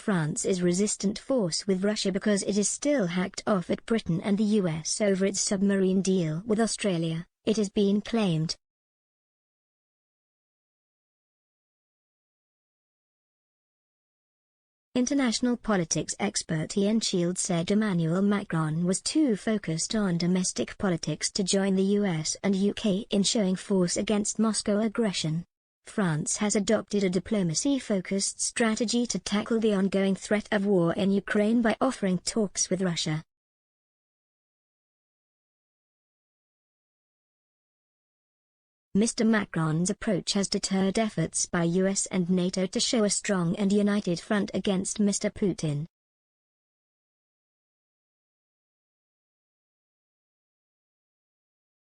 France is resistant force with Russia because it is still hacked off at Britain and the US over its submarine deal with Australia, it has been claimed. International politics expert Ian Shields said Emmanuel Macron was too focused on domestic politics to join the US and UK in showing force against Moscow aggression. France has adopted a diplomacy-focused strategy to tackle the ongoing threat of war in Ukraine by offering talks with Russia. Mr. Macron's approach has deterred efforts by US and NATO to show a strong and united front against Mr. Putin.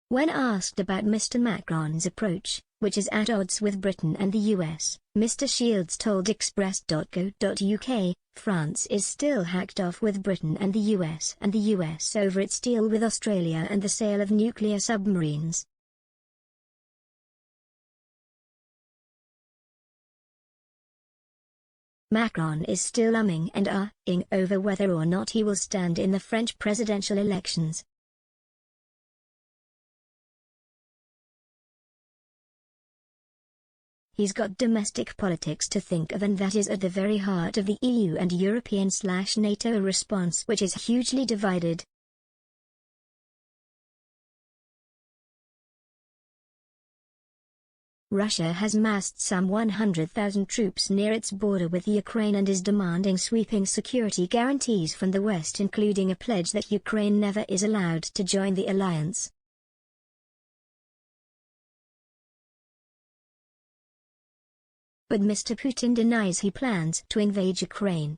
When asked about Mr. Macron's approach, which is at odds with Britain and the US, Mr. Shields told Express.co.uk, France is still hacked off with Britain and the US over its deal with Australia and the sale of nuclear submarines. Macron is still umming and ahhing over whether or not he will stand in the French presidential elections. He's got domestic politics to think of, and that is at the very heart of the EU and European/NATO response, which is hugely divided. Russia has massed some 100,000 troops near its border with Ukraine and is demanding sweeping security guarantees from the West, including a pledge that Ukraine never is allowed to join the alliance. But Mr. Putin denies he plans to invade Ukraine.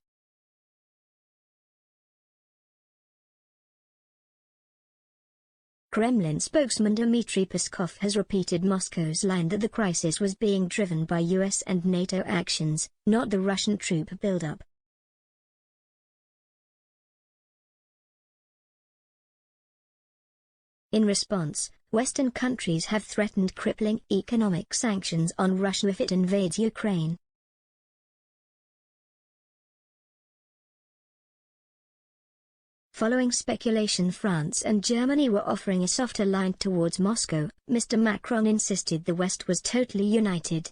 Kremlin spokesman Dmitry Peskov has repeated Moscow's line that the crisis was being driven by US and NATO actions, not the Russian troop buildup. In response, Western countries have threatened crippling economic sanctions on Russia if it invades Ukraine. Following speculation France and Germany were offering a softer line towards Moscow, Mr. Macron insisted the West was totally united.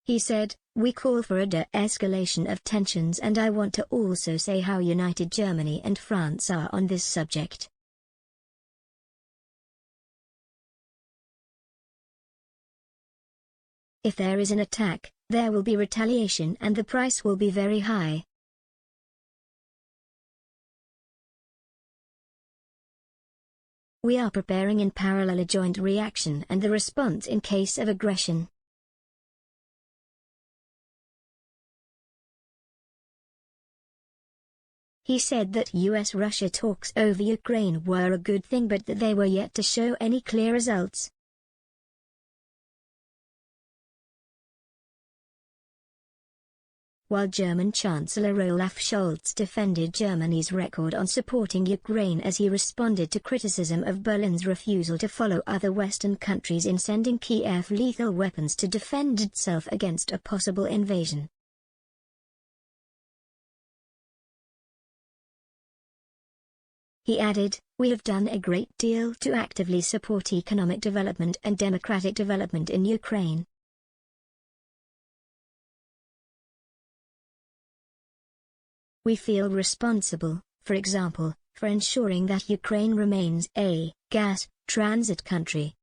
He said, "We call for a de-escalation of tensions, and I want to also say how united Germany and France are on this subject." If there is an attack, there will be retaliation and the price will be very high. We are preparing in parallel a joint reaction and the response in case of aggression. He said that US-Russia talks over Ukraine were a good thing, but that they were yet to show any clear results. While German Chancellor Olaf Scholz defended Germany's record on supporting Ukraine as he responded to criticism of Berlin's refusal to follow other Western countries in sending Kiev lethal weapons to defend itself against a possible invasion. He added, "We have done a great deal to actively support economic development and democratic development in Ukraine." We feel responsible, for example, for ensuring that Ukraine remains a gas transit country.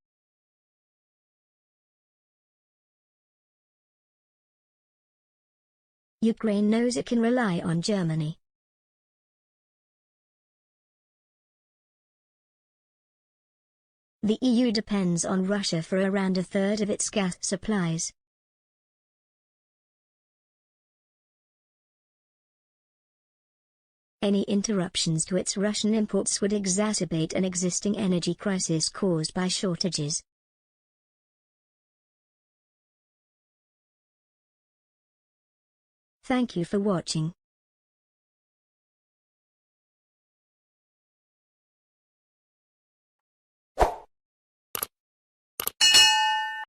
Ukraine knows it can rely on Germany. The EU depends on Russia for around a third of its gas supplies. Any interruptions to its Russian imports would exacerbate an existing energy crisis caused by shortages. Thank you for watching.